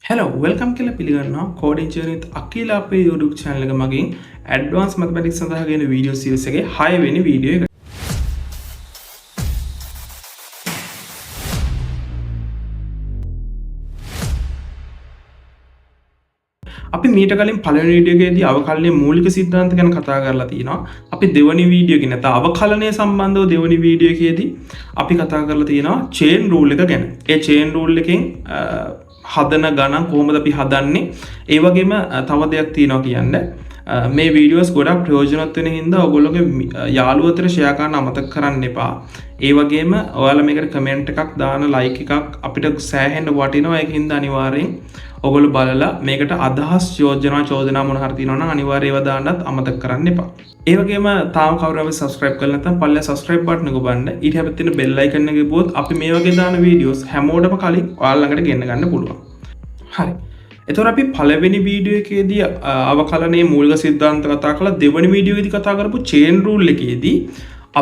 Hello, welcome කියලා පිළිගන්නවා coding journey with Akila අපේ YouTube channel එක මගින් advanced mathematics සඳහා ගෙන video series එකේ 6 වෙනි video එක. අපි මීට කලින් පළවෙනි වීඩියෝ එකේදී අවකලනයේ මූලික සිද්ධාන්ත ගැන කතා කරලා තිනවා. අපි දෙවෙනි වීඩියෝ එකේ නැත්නම් අවකලනය සම්බන්ධව දෙවෙනි වීඩියෝ එකේදී අපි කතා කරලා තිනවා chain rule එක ගැන. ඒ chain rule එකෙන් හදන ගණන් කොහොමද අපි හදන්නේ? ඒ වගේම තව දෙයක් තියෙනවා කියන්න. මේ වීඩියෝස් ගොඩක් ප්‍රයෝජනවත් වෙන හින්දා ඔයගොල්ලෝගේ යාළුවෝ අතර ෂෙයා කරන්න අමතක කරන්න එපා. ඒ වගේම ඔයාලා මේකට කමෙන්ට් එකක් දාන ලයික් එකක් අපිට සෑහෙන්න වටිනවා. ඒකින්ද අනිවාර්යෙන් ඔගොල්ලෝ බලලා මේකට අදහස් චෝදනා මොන හරි තියෙනවා නම් අනිවාර්යයෙන්ව දාන්නත් අමතක කරන්න එපා. ඒ වගේම තාම කවුරු හරි subscribe කරලා නැත්නම් පල්ලෙහා subscribe button එක ඔබන්න. ඊට හැබැයි තියෙන bell icon එක ගිහුවොත් අපි මේ වගේ දාන වීඩියෝස් හැමෝටම කලින් ඔයාලා ළඟට ගෙන්න ගන්න පුළුවන්. හරි. එතකොට අපි පළවෙනි වීඩියෝ එකේදී අවකලනයේ මූලික සිද්ධාන්ත කතා කළා. දෙවෙනි වීඩියෝ එකේදී කතා කරපු chain rule එකේදී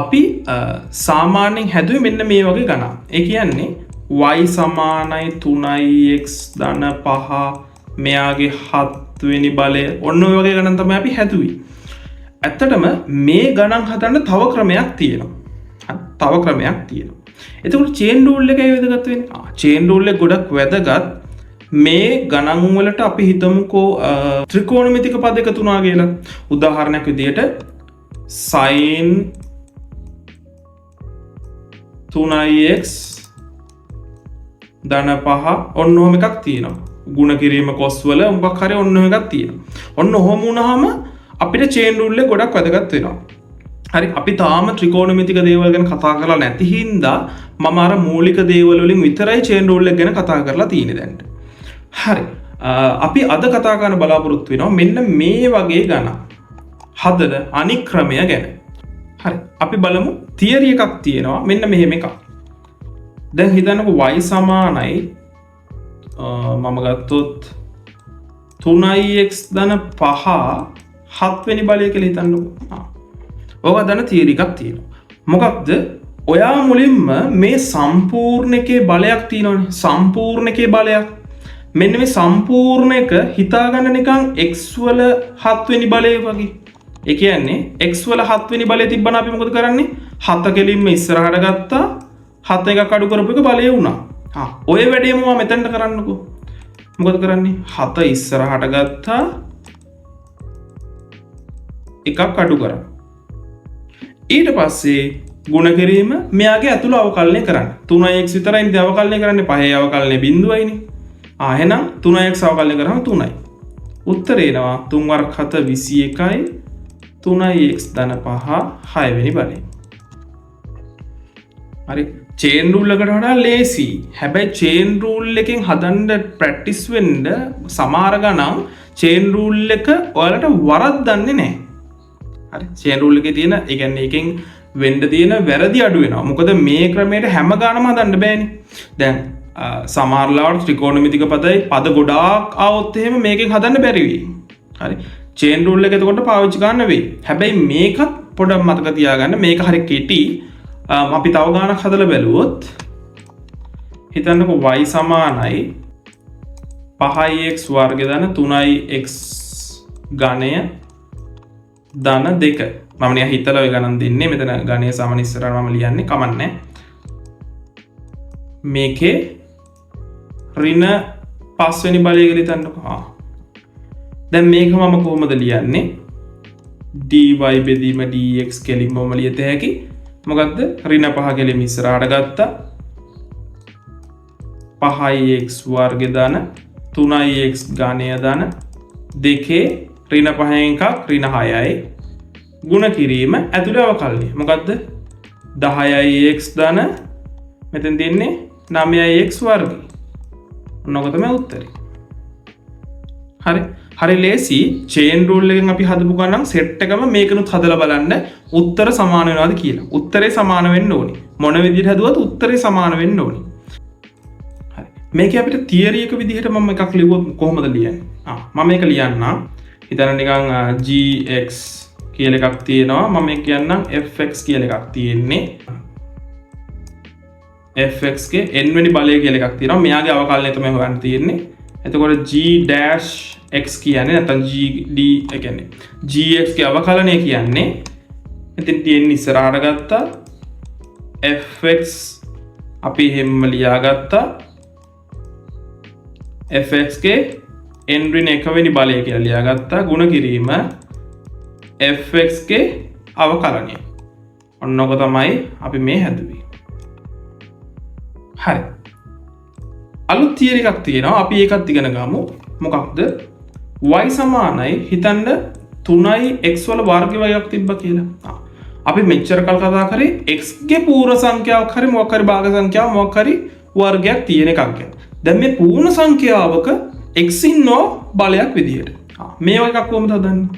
අපි සාමාන්‍යයෙන් හැදුවේ මෙන්න මේ වගේ ගණන්. ඒ කියන්නේ y සමානයි 3x ධන 5 මෙයාගේ 7 වෙනි බලය ඔන්න ඔය වගේ ගණන් තමයි අපි හැදුවේ. ඇත්තටම මේ ගණන් හදන්න තව ක්‍රමයක් තියෙනවා. එතකොට chain rule එකයි වැදගත් වෙන්නේ. chain rule එක ගොඩක් වැදගත්. මේ ගණන් වලට අපි හිතමුකෝ ත්‍රිකෝණමිතික පද එකතු වුණා කියලා. උදාහරණයක් විදියට sin 3x ධන 5 ඔන්න ඔහොම එකක් තියෙනවා. ගුණ කිරීම cos වල මොකක් හරි ඔන්න ඔහොම එකක් තියෙනවා. ඔන්න ඔහොම වුණාම අපිට chain rule එක ගොඩක් වැදගත් වෙනවා. හරි, අපි තාම ත්‍රිකෝණමිතික දේවල් ගැන කතා කරලා නැති හින්දා මම අර මූලික දේවල් වලින් විතරයි chain rule එක ගැන කතා කරලා තියෙන්නේ දැන්. හරි, අපි අද කතා කරන්න බලාපොරොත්තු වෙනවා මෙන්න මේ වගේ ගණන් හදන අනික් ක්‍රමය ගැන. හරි, අපි බලමු තියරි එකක් තියෙනවා මෙන්න මෙහෙම එකක්. දැන් හිතන්නකෝ y සමානයි මම ගත්තොත් 3x ධන 5 7 වෙනි බලය කියලා හිතන්නකෝ. ඔක දන්න තියරි එකක් තියෙනවා. මොකක්ද? ඔයා මුලින්ම මේ සම්පූර්ණ එකේ බලයක් තියෙනවනේ. සම්පූර්ණ එකේ බලයක්. මෙන්න මේ සම්පූර්ණ එක හිතාගන්න නිකන් x වල 7 වෙනි බලය වගේ. ඒ කියන්නේ x වල 7 වෙනි බලය තිබ්බනම් අපි මොකද කරන්නේ? 7 කෙලින්ම ඉස්සරහට ගත්තා. 7 එකක් අඩු කරපු එක බලය වුණා. ඔය වැඩේම මම මෙතනට කරන්නකෝ. මොකද කරන්නේ? 7 ඉස්සරහට ගත්තා. එකක් අඩු කරා. ඊට පස්සේ ගුණ කිරීම මෙයාගේ ඇතුළ අවකලනය කරන්න. 3x විතරයි ඉතින් අවකලනය කරන්නේ. 5 අවකලනය බිඳුවයිනේ. එහෙනම් 3x අවකලනය කරාම 3යි. උත්තරේ එනවා 3 වරක් 7 21යි 3x ධන 5 6 වෙනි බලය. හරි, chain rule එකට වඩා ලේසි. හැබැයි chain rule එකෙන් හදන්න ප්‍රැක්ටිස් වෙන්න සමහර ගණන් chain rule එක ඔයාලට වරද්දන්නේ නැහැ. හරි, chain rule එකේ තියෙන ඒ කියන්නේ එකෙන් වෙන්න තියෙන වැරදි අඩු වෙනවා. මොකද මේ ක්‍රමයට හැම ගානම හදන්න බෑනේ. දැන් සමහරලාට ත්‍රිකෝණමිතික පද ගොඩාක් ආවොත් එහෙම මේකෙන් හදන්න බැරි වෙයි. හරි, chain rule එක එතකොට පාවිච්චි කරන්න වෙයි. හැබැයි මේකත් පොඩ්ඩක් මතක තියාගන්න. මේක හරිය කෙටි. අපි තව ගානක් හදලා බැලුවොත් හිතන්නකෝ y සමානයි 5x වර්ග ධන 3x ඝනය ධන 2. මම නිකන් හිතලා ඔය ගණන් දෙන්නේ. මෙතන ඝනය සමාන ඉස්සරහට මම ලියන්නේ කමන්නේ. මේකේ ඍණ 5 වෙනි බලය කියලා හිතන්නකෝ. දැන් මේක මම කොහොමද ලියන්නේ? dy බෙදීම dx කෙලින්ම මම ලියත හැකි. මොකක්ද? ඍණ 5 කෙලින්ම ඉස්සරහට ගත්තා. 5x වර්ග ධන 3x ඝනය ධන 2 ඍණ 5න් එකක් ඍණ 6යි. ගුණ කිරීම ඇතුළේ අවකලනය. මොකද්ද? 10x ධන මෙතෙන් තියෙන්නේ 9x වර්ගය. ඔන්නක තමයි උත්තරේ. හරි ලේසි. chain rule එකෙන් අපි හදපු ගණන් සෙට් එකම මේකනුත් හදලා බලන්න උත්තර සමාන වෙනවද කියලා. උත්තරේ සමාන වෙන්න ඕනේ. මොන විදිහට හදුවත් උත්තරේ සමාන වෙන්න ඕනේ. හරි. මේකේ අපිට තියරි එක විදිහට මම එකක් ලියුවොත් කොහොමද ලියන්නේ? මම මේක ලියන්නම්. හිතන්න නිකන් gx කියලා එකක් තියෙනවා. මම මේක කියන්නම් fx කියලා එකක් තියෙන්නේ. fx ගේ n වෙනි බලය කියලා එකක් තියෙනවා. මෙයාගේ අවකලනය තමයි හොයන්න තියෙන්නේ. එතකොට g-x කියන්නේ නැත්නම් gd කියන්නේ gx ගේ අවකලනය කියන්නේ එතන තියෙන ඉස්සරහට ගත්තා fx අපි හැම ලියාගත්තා fx ගේ n ඍණ 1 වෙනි බලය කියලා ලියාගත්තා ගුණ කිරීම fx ගේ අවකලනය. ඔන්නෝක තමයි අපි මේ හැදුවේ. හරි. අලුත් තියරි එකක් තියෙනවා. අපි ඒකත් ඉගෙන ගමු. මොකක්ද? y සමානයි හිතන්න 3යි x වල වර්ග වගේක් තිබ්බා කියලා. අපි මෙච්චර කල් කතා කරේ x ගේ පූර්ණ සංඛ්‍යාවක් හරි මොකක් හරි භාග සංඛ්‍යාවක් මොකක් හරි වර්ගයක් තියෙන එකක් ගැන. දැන් මේ පූර්ණ සංඛ්‍යාවක x ඉන්නෝ බලයක් විදියට. මේ වගේ එකක් කොහොමද හදන්නේ?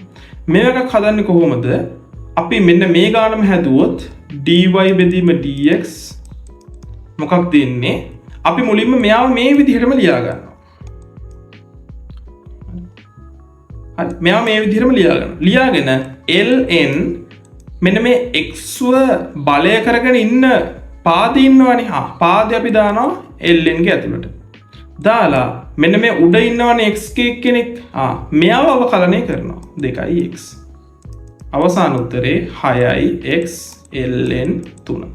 මේ එකක් හදන්නේ කොහොමද? අපි මෙන්න මේ ගානම හැදුවොත් dy බෙදීම dx මොකක්ද දෙන්නේ? අපි මුලින්ම මෙයාව මේ විදිහටම ලියා ගන්නවා. හරි මෙයාව මේ විදිහටම ලියා ගන්නවා. ලියාගෙන ln මෙන්න මේ x ව බලය කරගෙන ඉන්න පාදේ ඉන්නවනේ. පාදේ අපි දානවා ln ගේ ඇතුළට. දාලා මෙන්න මේ උඩ ඉන්නවනේ x ගේ කෙනෙක්. මෙයාව අවකලනය කරනවා. 2x. අවසාන උත්තරේ 6x ln 3.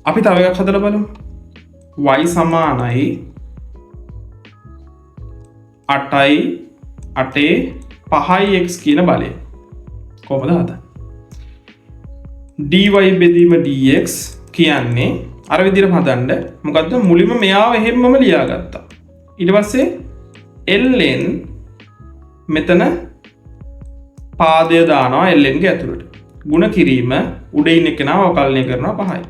අපි තව එකක් හදලා බලමු. y සමානයි 8යි 8 5x කියන බලය. කොහොමද හදන්නේ? dy බෙදීම dx කියන්නේ අර විදිහටම හදන්න. මොකද්ද? මුලින්ම මෙයාව එහෙම්මම ලියාගත්තා. ඊට පස්සේ ln මෙතන පාදය දානවා ln ගේ ඇතුළට. ಗುಣ කිරීම උඩ ඉන්න කෙනාව අවකලනය කරනවා 5යි.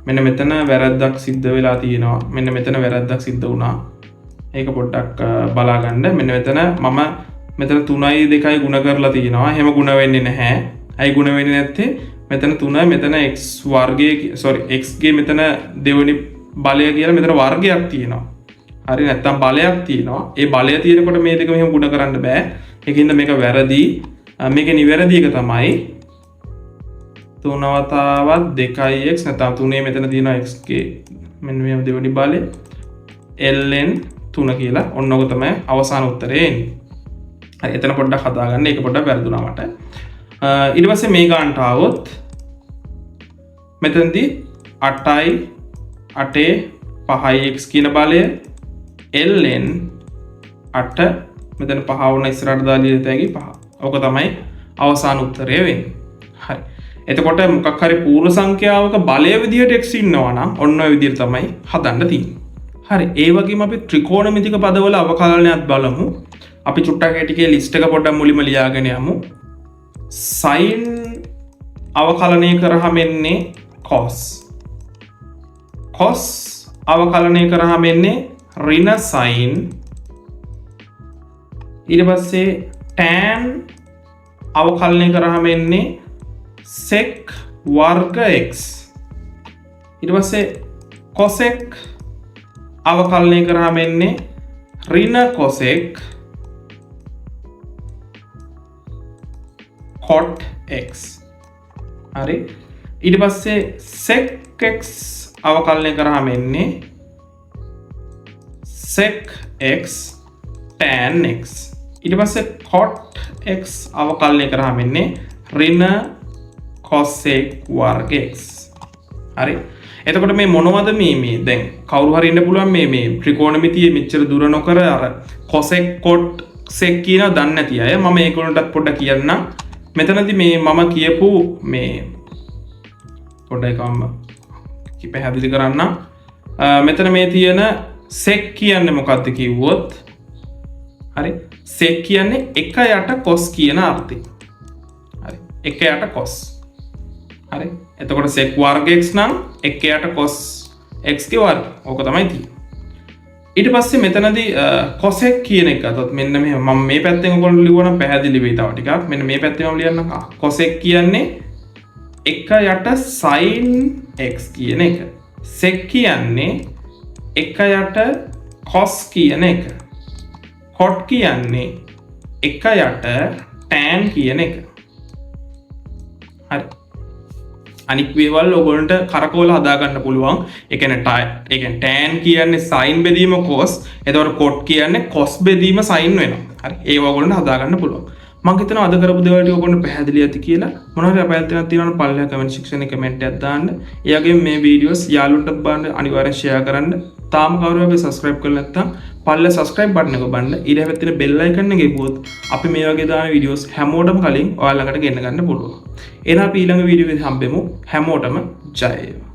මෙන්න මෙතන වැරද්දක් සිද්ධ වෙලා තියෙනවා. මෙන්න මෙතන වැරද්දක් සිද්ධ වුණා. ඒක පොඩ්ඩක් බලා ගන්න. මෙන්න මෙතන මම මෙතන 3යි 2යි ගුණ කරලා තියෙනවා. එහෙම ගුණ වෙන්නේ නැහැ. අයි ගුණ වෙන්නේ නැත්තේ මෙතන 3 මෙතන x වර්ගයේ x ගේ මෙතන දෙවෙනි බලය කියලා මෙතන වර්ගයක් තියෙනවා. හරි නැත්තම් බලයක් තියෙනවා. ඒ බලය තියෙනකොට මේ දෙක මෙහෙම ගුණ කරන්න බෑ. ඒකින්ද මේක වැරදි. මේකේ නිවැරදි එක තමයි 3 වතාවක් 2x නැත්නම් 3 මෙතන තියෙනවා x ගේ මෙන්න මේ දෙවෙනි බලය ln 3 කියලා. ඔන්න ඔක තමයි අවසාන උත්තරේ එන්නේ. හරි එතන පොඩ්ඩක් හදාගන්න. ඒක පොඩ්ඩක් වැරදුනා මට. ඊට පස්සේ මේ ගානට ආවොත් මෙතනදී 8යි 8 5x කියන බලය ln 8 මෙතන 5 වුණ ඉස්සරහට දාලා ඉතින් 5. ඔක තමයි අවසාන උත්තරය වෙන්නේ. හරි. එතකොට මොකක් හරි පූර්ව සංඛ්‍යාවක බලය විදිහට x ඉන්නවා නම් ඔන්න ඔය විදිහට තමයි හදන්න තියෙන්නේ. හරි. ඒ වගේම අපි ත්‍රිකෝණමිතික පදවල අවකලනයත් බලමු. අපි චුට්ටක් ටිකේ ලිස්ට් එක පොඩ්ඩක් මුලින්ම ලියාගෙන යමු. sin අවකලනය කරාම එන්නේ cos. cos අවකලනය කරාම එන්නේ ඍණ sin. ඊට පස්සේ tan අවකලනය කරාම එන්නේ sec වර්ග x. ඊට පස්සේ cosec අවකලනය කරාම එන්නේ ඍණ cosec cot x. හරි. ඊට පස්සේ sec x අවකලනය කරාම එන්නේ sec x tan x. ඊට පස්සේ cot x අවකලනය කරාම එන්නේ ඍණ cosec වර්ග x. හරි. එතකොට මේ මොනවද මේ දැන් කවුරු හරි ඉන්න පුළුවන් මේ ත්‍රිකෝණමිතියේ මෙච්චර දුර නොකර අර cosec cot sec කියන දන්නේ නැති අය මම ඒගොල්ලන්ටත් පොඩ්ඩක් කියන්නම්. මෙතනදී මේ මම කියපු මේ පොඩ්ඩක්ම පැහැදිලි කරන්න. මෙතන මේ තියෙන sec කියන්නේ මොකක්ද කිව්වොත් හරි sec කියන්නේ 1 යට cos කියන අර්ථය. හරි 1 යට cos. හරි එතකොට sec වර්ග x නම් 1 යට cos x ගේ වර්ගය. ඕක තමයි තියෙන්නේ. ඊට පස්සේ මෙතනදී cosec කියන එක අතත් මෙන්න මෙහෙම මම මේ පැත්තෙන් ඔයගොල්ලෝ ලියුවා නම් පැහැදිලි වෙයි තව ටිකක්. මෙන්න මේ පැත්තෙන් මම ලියන්නම්. cosec කියන්නේ 1 යට sin x කියන එක. sec කියන්නේ 1 යට කොස් කියන එක. කොට් කියන්නේ එක යට ටෑන් කියන එක. හරි. අනික් වේවල් ඔයගොල්ලන්ට කරකවල හදාගන්න පුළුවන්. ඒ කියන්නේ ටෑන් කියන්නේ සයින් බෙදීම කොස්. එතකොට කොට් කියන්නේ කොස් බෙදීම සයින් වෙනවා. හරි. ඒව ඔයගොල්ලන්ට හදාගන්න පුළුවන්. මම හිතනවා අද කරපු දේවල් ටික ඔයගොල්ලන්ට පැහැදිලි ඇති කියලා. මොනවා හරි අපයත් තියෙනවා පල්ලෙහා කමෙන්ට් සෙක්ෂන් එකේ කමෙන්ට් එකක් දාන්න. ඒ වගේම මේ වීඩියෝස් යාළුවන්ටත් බලන්න අනිවාර්යෙන් ෂෙයා කරන්න. තාම කවුරු හරි සබ්ස්ක්‍රයිබ් කරලා නැත්නම් පල්ලෙහා සබ්ස්ක්‍රයිබ් බටන් එක ඔබන්න. ඊට හැබැයි තියෙන බෙල් අයිකන් එක ගෙවුවොත් අපි මේ වගේ දාන වීඩියෝස් හැමෝටම කලින් ඔයාලකට ගෙන්න ගන්න පුළුවන්. එහෙනම් අපි ඊළඟ වීඩියෝ එකේ හම්බෙමු. හැමෝටම ජය වේවා.